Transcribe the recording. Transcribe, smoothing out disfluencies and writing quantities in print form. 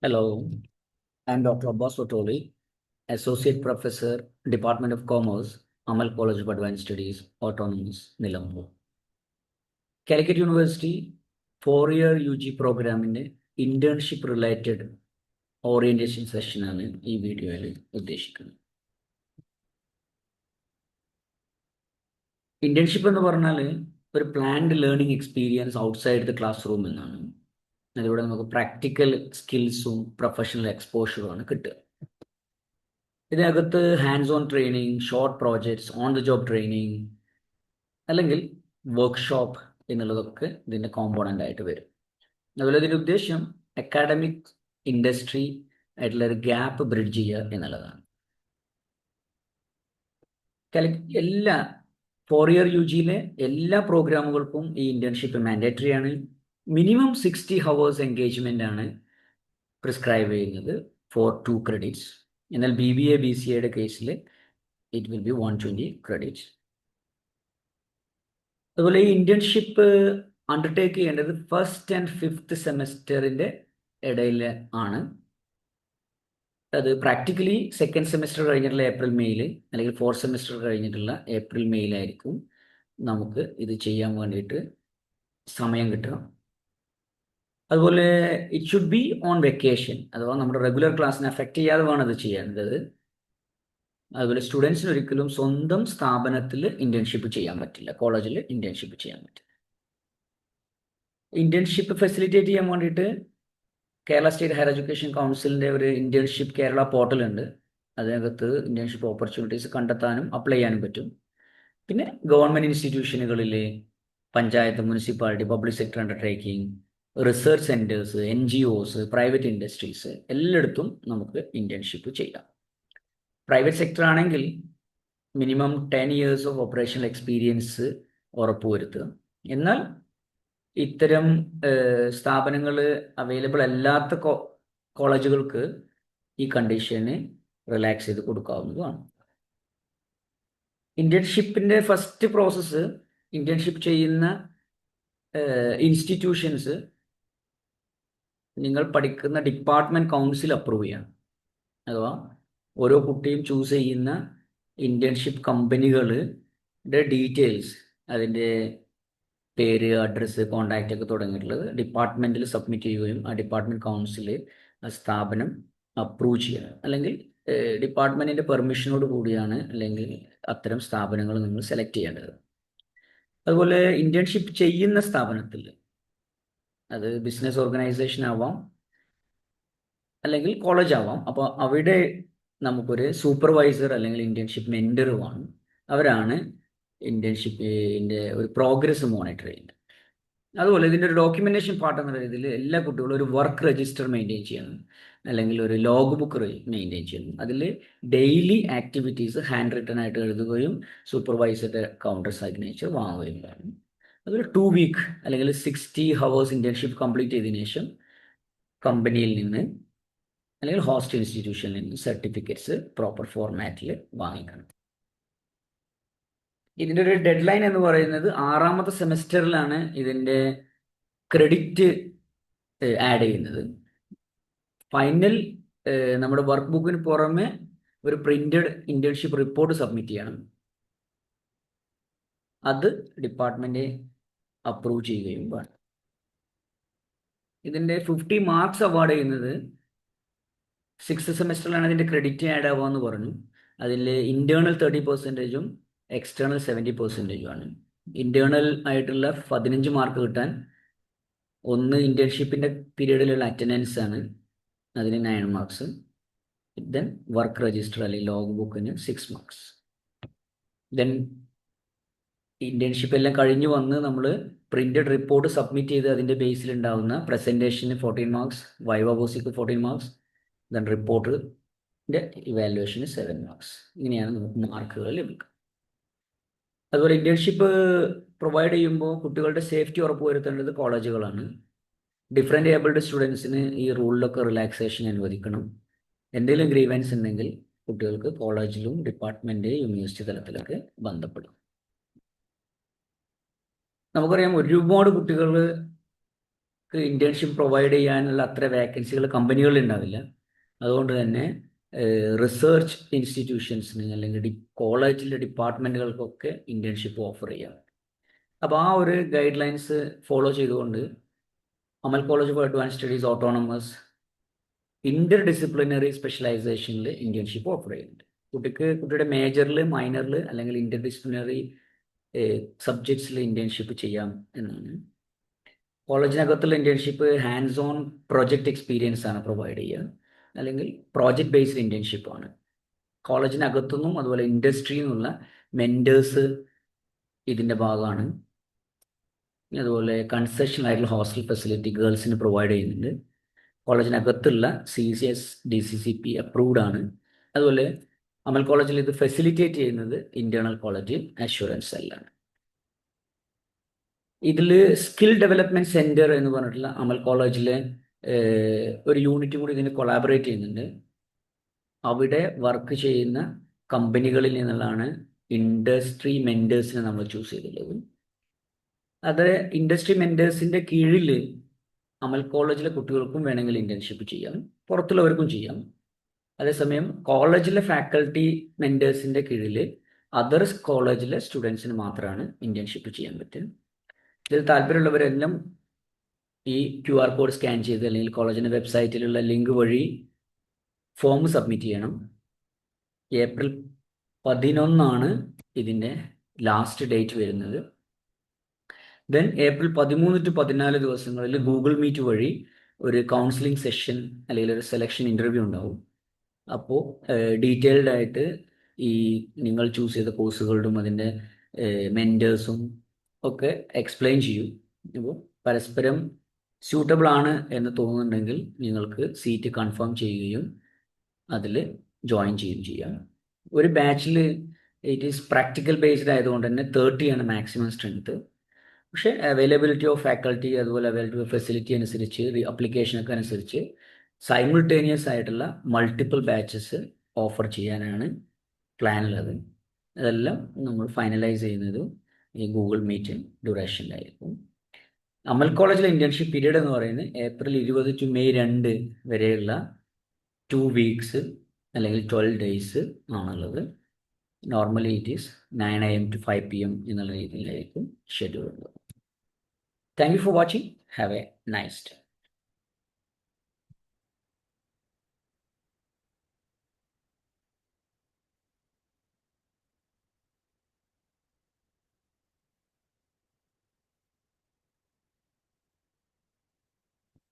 Hello, I'm Dr. Abbas Otoli, Associate Professor, Department of Commerce, Amal College of Advanced Studies, Autonomous, Nilambur. Calicut University 4-year UG പ്രോഗ്രാമിൻ്റെ internship related orientation സെഷനാണ് ഈ വീഡിയോയിൽ ഉദ്ദേശിക്കുന്നത്. Internship എന്ന് പറഞ്ഞാൽ ഒരു planned learning experience outside the class room എന്നാണ്. അതിലൂടെ നമുക്ക് പ്രാക്ടിക്കൽ സ്കിൽസും പ്രൊഫഷണൽ എക്സ്പോഷറുമാണ് കിട്ടുക. ഇതിനകത്ത് hands on training, short projects, on the job training അല്ലെങ്കിൽ വർക്ക്ഷോപ്പ് എന്നുള്ളതൊക്കെ ഇതിൻ്റെ കോമ്പോണൻ്റ് ആയിട്ട് വരും. അതുപോലെ ഇതിൻ്റെ ഉദ്ദേശം അക്കാഡമിക് ഇൻഡസ്ട്രി ആയിട്ടുള്ള ഒരു ഗ്യാപ്പ് ബ്രിഡ്ജ് ചെയ്യുക എന്നുള്ളതാണ്. എല്ലാ 4-year UGയിലെ എല്ലാ പ്രോഗ്രാമുകൾക്കും ഈ ഇന്റേൺഷിപ്പ് മാൻഡേറ്ററി ആണ്. മിനിമം 60 hours എൻഗേജ്മെൻ്റ് ആണ് പ്രിസ്ക്രൈബ് ചെയ്യുന്നത് ഫോർ 2 credits. എന്നാൽ BBA BCAയുടെ കേസിൽ ഇറ്റ് വിൽ ബി 120 credits. അതുപോലെ ഈ ഇന്റേൺഷിപ്പ് അണ്ടർടേക്ക് ചെയ്യേണ്ടത് 1st and 5th സെമസ്റ്ററിൻ്റെ ഇടയിൽ ആണ്. അത് പ്രാക്ടിക്കലി 2nd സെമസ്റ്റർ കഴിഞ്ഞിട്ടുള്ള ഏപ്രിൽ മെയ്യിൽ അല്ലെങ്കിൽ 4th സെമസ്റ്റർ കഴിഞ്ഞിട്ടുള്ള ഏപ്രിൽ മെയ്യിലായിരിക്കും നമുക്ക് ഇത് ചെയ്യാൻ വേണ്ടിയിട്ട് സമയം കിട്ടുക. അതുപോലെ it should be on vacation, അഥവാ നമ്മുടെ റെഗുലർ ക്ലാസ്സിനെ അഫക്റ്റ് ചെയ്യാതെ വേണം ഇത് ചെയ്യേണ്ടത്. അതുപോലെ സ്റ്റുഡൻസിന് ഒരിക്കലും സ്വന്തം സ്ഥാപനത്തിൽ ഇന്റേൺഷിപ്പ് ചെയ്യാൻ പറ്റില്ല, കോളേജിൽ ഇന്റേൺഷിപ്പ് ചെയ്യാൻ പറ്റില്ല. ഇന്റേൺഷിപ്പ് ഫെസിലിറ്റേറ്റ് ചെയ്യാൻ വേണ്ടിയിട്ട് കേരള സ്റ്റേറ്റ് ഹയർ എഡ്യൂക്കേഷൻ കൗൺസിലിൻ്റെ ഒരു ഇന്റേൺഷിപ്പ് കേരള പോർട്ടലുണ്ട്. അതിനകത്ത് ഇന്റേൺഷിപ്പ് ഓപ്പർച്യൂണിറ്റീസ് കണ്ടെത്താനും അപ്ലൈ ചെയ്യാനും പറ്റും. പിന്നെ ഗവൺമെൻറ് ഇൻസ്റ്റിറ്റ്യൂഷനുകളിൽ, panchayat, municipality, public sector undertaking, research centres, NGOs, private industries എല്ലായിടത്തും നമുക്ക് ഇന്റേൺഷിപ്പ് ചെയ്യാം. പ്രൈവറ്റ് സെക്ടർ ആണെങ്കിൽ minimum 10 years of operational experience ഉറപ്പുവരുത്തുക. എന്നാൽ ഇത്തരം സ്ഥാപനങ്ങൾ അവൈലബിൾ അല്ലാത്ത കോളേജുകൾക്ക് ഈ കണ്ടീഷന് റിലാക്സ് ചെയ്ത് കൊടുക്കാവുന്നതാണ്. ഇന്റേൺഷിപ്പിൻ്റെ ഫസ്റ്റ് പ്രോസസ്സ് ഇന്റേൺഷിപ്പ് ചെയ്യുന്ന ഇൻസ്റ്റിറ്റ്യൂഷൻസ് നിങ്ങൾ പഠിക്കുന്ന ഡിപ്പാർട്ട്മെൻറ്റ് കൗൺസിൽ അപ്രൂവ് ചെയ്യണം. അഥവാ ഓരോ കുട്ടിയും ചൂസ് ചെയ്യുന്ന ഇന്റേൺഷിപ്പ് കമ്പനികളുടെ ഡീറ്റെയിൽസ്, അതിൻ്റെ പേര്, അഡ്രസ്സ്, കോണ്ടാക്റ്റ് ഒക്കെ തുടങ്ങിയിട്ടുള്ളത് ഡിപ്പാർട്ട്മെൻറ്റിൽ സബ്മിറ്റ് ചെയ്യുകയും ആ ഡിപ്പാർട്ട്മെൻറ്റ് കൗൺസിൽ ആ സ്ഥാപനം അപ്രൂവ് ചെയ്യണം. അല്ലെങ്കിൽ ഡിപ്പാർട്ട്മെൻറ്റിൻ്റെ പെർമിഷനോട് കൂടിയാണ് അല്ലെങ്കിൽ അത്തരം സ്ഥാപനങ്ങൾ നിങ്ങൾ സെലക്ട് ചെയ്യേണ്ടത്. അതുപോലെ ഇന്റേൺഷിപ്പ് ചെയ്യുന്ന സ്ഥാപനത്തിൽ, അത് ബിസിനസ് ഓർഗനൈസേഷൻ ആവാം അല്ലെങ്കിൽ കോളേജ് ആവാം, അപ്പോൾ അവിടെ നമുക്കൊരു സൂപ്പർവൈസർ അല്ലെങ്കിൽ ഇന്റേൺഷിപ്പ് മെൻറ്റർ വേണം. അവരാണ് ഇന്റേൺഷിപ്പിൻ്റെ ഒരു പ്രോഗ്രസ് മോണിറ്റർ ചെയ്യുന്നത്. അതുപോലെ ഇതിൻ്റെ ഒരു ഡോക്യുമെന്റേഷൻ പാർട്ട് എന്ന രീതിയിൽ എല്ലാ കുട്ടികളും ഒരു വർക്ക് രജിസ്റ്റർ മെയിൻറ്റെയിൻ ചെയ്യണം, അല്ലെങ്കിൽ ഒരു ലോഗ് ബുക്ക് മെയിൻറ്റെയിൻ ചെയ്യണം. അതിൽ ഡെയിലി ആക്ടിവിറ്റീസ് ഹാൻഡ് റിട്ടൺ ആയിട്ട് എഴുതുകയും സൂപ്പർവൈസറുടെ കൗണ്ടർ സിഗ്നേച്ചർ വാങ്ങുകയും വേണം. അതൊരു 2 week അല്ലെങ്കിൽ 60 hours ഇന്റേൺഷിപ്പ് കംപ്ലീറ്റ് ചെയ്തതിനു ശേഷം കമ്പനിയിൽ നിന്ന് അല്ലെങ്കിൽ ഹോസ്റ്റ് ഇൻസ്റ്റിറ്റ്യൂഷനിൽ നിന്ന് സർട്ടിഫിക്കറ്റ്സ് പ്രോപ്പർ ഫോർമാറ്റിൽ വാങ്ങിക്കണം. ഇതിൻ്റെ ഒരു ഡെഡ് ലൈൻ എന്ന് പറയുന്നത് 6ാമത്തെ സെമസ്റ്ററിലാണ് ഇതിൻ്റെ ക്രെഡിറ്റ് ആഡ് ചെയ്യുന്നത്. ഫൈനൽ നമ്മുടെ വർക്ക് ബുക്കിന് പുറമെ ഒരു പ്രിന്റഡ് ഇന്റേൺഷിപ്പ് റിപ്പോർട്ട് സബ്മിറ്റ് ചെയ്യണം. അത് ഡിപ്പാർട്ട്മെന്റ് അപ്രൂവ് ചെയ്യുകയും വേണം. ഇതിൻ്റെ 50 marks അവാർഡ് ചെയ്യുന്നത് 6th സെമസ്റ്ററിലാണ് ഇതിൻ്റെ ക്രെഡിറ്റ് ആഡ് ആവുകയെന്ന് പറഞ്ഞു. അതിൽ ഇന്റേണൽ 30%ഉം എക്സ്റ്റേണൽ 70%ഉം ആണ്. ഇന്റേണൽ ആയിട്ടുള്ള 15 മാർക്ക് കിട്ടാൻ ഒന്ന് ഇന്റേൺഷിപ്പിൻ്റെ പീരീഡിലുള്ള അറ്റൻഡൻസ് ആണ്, അതിന് 9 marks. ദെൻ വർക്ക് രജിസ്റ്റർ അല്ലെങ്കിൽ ലോഗ് ബുക്കിന് 6 marks. ദെൻ ഇന്റേൺഷിപ്പ് എല്ലാം കഴിഞ്ഞ് വന്ന് നമ്മൾ പ്രിന്റഡ് റിപ്പോർട്ട് സബ്മിറ്റ് ചെയ്ത് അതിൻ്റെ ബേസിൽ ഉണ്ടാകുന്ന പ്രസൻറ്റേഷന് 14 marks, വൈവ വോസിക്ക് 14 marks, ദെൻ റിപ്പോർട്ടിൻ്റെ ഇവാലുവേഷന് 7 marks. ഇങ്ങനെയാണ് നമുക്ക് മാർക്കുകൾ ലഭിക്കുക. അതുപോലെ ഇന്റേൺഷിപ്പ് പ്രൊവൈഡ് ചെയ്യുമ്പോൾ കുട്ടികളുടെ സേഫ്റ്റി ഉറപ്പുവരുത്തേണ്ടത് കോളേജുകളാണ്. ഡിഫറെൻ്റ് ഏബിൾഡ് സ്റ്റുഡൻസിന് ഈ റൂളിലൊക്കെ റിലാക്സേഷൻ അനുവദിക്കണം. എന്തെങ്കിലും ഗ്രീവൻസ് ഉണ്ടെങ്കിൽ കുട്ടികൾക്ക് കോളേജിലും ഡിപ്പാർട്ട്മെൻറ്റ്, യൂണിവേഴ്സിറ്റി തലത്തിലൊക്കെ ബന്ധപ്പെടും. നമുക്കറിയാം ഒരുപാട് കുട്ടികൾ ഇന്റേൺഷിപ്പ് പ്രൊവൈഡ് ചെയ്യാനുള്ള അത്ര വേക്കൻസികൾ കമ്പനികളിൽ ഉണ്ടാവില്ല. അതുകൊണ്ട് തന്നെ റിസർച്ച് ഇൻസ്റ്റിറ്റ്യൂഷൻസിന് അല്ലെങ്കിൽ കോളേജിലെ ഡിപ്പാർട്ട്മെൻറ്റുകൾക്കൊക്കെ ഇന്റേൺഷിപ്പ് ഓഫർ ചെയ്യാം. അപ്പോൾ ആ ഒരു ഗൈഡ് ലൈൻസ് ഫോളോ ചെയ്തുകൊണ്ട് Amal college for advance studies autonomous interdisciplinary സ്പെഷ്യലൈസേഷനിൽ ഇന്റേൺഷിപ്പ് ഓഫർ ചെയ്യുന്നുണ്ട്. കുട്ടിയുടെ മേജറിൽ, മൈനറിൽ അല്ലെങ്കിൽ ഇന്റർ ഡിസിപ്ലിനറി സബ്ജക്ട്സിൽ ഇന്റേൺഷിപ്പ് ചെയ്യാം എന്നാണ്. കോളേജിനകത്തുള്ള internship hands on project experience ആണ് പ്രൊവൈഡ് ചെയ്യുക, അല്ലെങ്കിൽ പ്രോജക്റ്റ് ബേസ്ഡ് ഇന്റേൺഷിപ്പ് ആണ്. കോളേജിനകത്തുനിന്നും അതുപോലെ ഇൻഡസ്ട്രിയിൽ നിന്നുള്ള മെൻറ്റേഴ്സ് ഇതിൻ്റെ ഭാഗമാണ്. അതുപോലെ കൺസെഷൻ ആയിട്ടുള്ള ഹോസ്റ്റൽ ഫെസിലിറ്റി ഗേൾസിന് പ്രൊവൈഡ് ചെയ്യുന്നുണ്ട്. കോളേജിനകത്തുള്ള CCS/DCCP അപ്രൂവ്ഡ് ആണ്. അതുപോലെ അമൽ കോളേജിൽ ഇത് ഫെസിലിറ്റേറ്റ് ചെയ്യുന്നത് ഇന്റേണൽ കോളേജ് അഷുറൻസ് സെല്ലാണ്. ഇതിൽ സ്കിൽ ഡെവലപ്മെൻറ്റ് സെൻറ്റർ എന്ന് പറഞ്ഞിട്ടുള്ള അമൽ കോളേജിലെ ഒരു യൂണിറ്റ് കൂടി ഇതിന് കൊളാബറേറ്റ് ചെയ്യുന്നുണ്ട്. അവിടെ വർക്ക് ചെയ്യുന്ന കമ്പനികളിൽ നിന്നുള്ളതാണ് ഇൻഡസ്ട്രി മെൻറ്റേഴ്സിനെ നമ്മൾ ചൂസ് ചെയ്തിട്ടുള്ളത്. അത് ഇൻഡസ്ട്രി മെൻറ്റേഴ്സിൻ്റെ കീഴിൽ അമൽ കോളേജിലെ കുട്ടികൾക്കും വേണമെങ്കിൽ ഇന്റേൺഷിപ്പ് ചെയ്യാം, പുറത്തുള്ളവർക്കും ചെയ്യാം. അതേസമയം കോളേജിലെ ഫാക്കൽറ്റി മെൻറ്റേഴ്സിൻ്റെ കീഴിൽ അതർ കോളേജിലെ സ്റ്റുഡൻസിന് മാത്രമാണ് ഇന്റേൺഷിപ്പ് ചെയ്യാൻ പറ്റുക. ഇതിൽ താല്പര്യമുള്ളവരെല്ലാം ഈ QR കോഡ് സ്കാൻ ചെയ്ത് അല്ലെങ്കിൽ കോളേജിൻ്റെ വെബ്സൈറ്റിലുള്ള ലിങ്ക് വഴി ഫോം സബ്മിറ്റ് ചെയ്യണം. ഏപ്രിൽ 11 ഇതിൻ്റെ ലാസ്റ്റ് ഡേറ്റ് വരുന്നത്. ദെൻ ഏപ്രിൽ 13 to 14 ദിവസങ്ങളിൽ ഗൂഗിൾ മീറ്റ് വഴി ഒരു കൗൺസിലിംഗ് സെഷൻ അല്ലെങ്കിൽ ഒരു സെലക്ഷൻ ഇൻ്റർവ്യൂ ഉണ്ടാവും. അപ്പോൾ ഡീറ്റെയിൽഡ് ആയിട്ട് ഈ നിങ്ങൾ ചൂസ് ചെയ്ത കോഴ്സുകളുടെ അതിൻ്റെ മെൻറ്റേഴ്സും ഒക്കെ എക്സ്പ്ലെയിൻ ചെയ്യും. അപ്പോൾ പരസ്പരം സ്യൂട്ടബിൾ ആണ് എന്ന് തോന്നുന്നുണ്ടെങ്കിൽ നിങ്ങൾക്ക് സീറ്റ് കൺഫേം ചെയ്യുകയും അതിൽ ജോയിൻ ചെയ്യുകയും ചെയ്യാം. ഒരു ബാച്ചിൽ ഇറ്റ് ഈസ് പ്രാക്ടിക്കൽ ബേസ്ഡ് ആയതുകൊണ്ട് തന്നെ 30 ആണ് മാക്സിമം സ്ട്രെങ്ത്. പക്ഷേ അവൈലബിലിറ്റി ഓഫ് ഫാക്കൽറ്റി അതുപോലെ അവൈലബിലിറ്റി ഓഫ് ഫെസിലിറ്റി അനുസരിച്ച് അപ്ലിക്കേഷനൊക്കെ അനുസരിച്ച് സൈമിൾട്ടേനിയസ് ആയിട്ടുള്ള മൾട്ടിപ്പിൾ ബാച്ചസ് ഓഫർ ചെയ്യാനാണ് പ്ലാൻ ഉള്ളത്. അതെല്ലാം നമ്മൾ ഫൈനലൈസ് ചെയ്യുന്നത് ഈ ഗൂഗിൾ മീറ്റ് ഡ്യൂറേഷനിലായിരിക്കും. അമൽ കോളേജിലെ ഇന്റേൺഷിപ്പ് പീരീഡ് എന്ന് പറയുന്നത് ഏപ്രിൽ 20 to May 2 വരെയുള്ള 2 weeks അല്ലെങ്കിൽ 12 days ആണുള്ളത്. Normally it is 9 AM to 5 PM എന്നുള്ള രീതിയിലായിരിക്കും ഷെഡ്യൂൾ ഉള്ളത്. Thank you for watching. Have a nice day.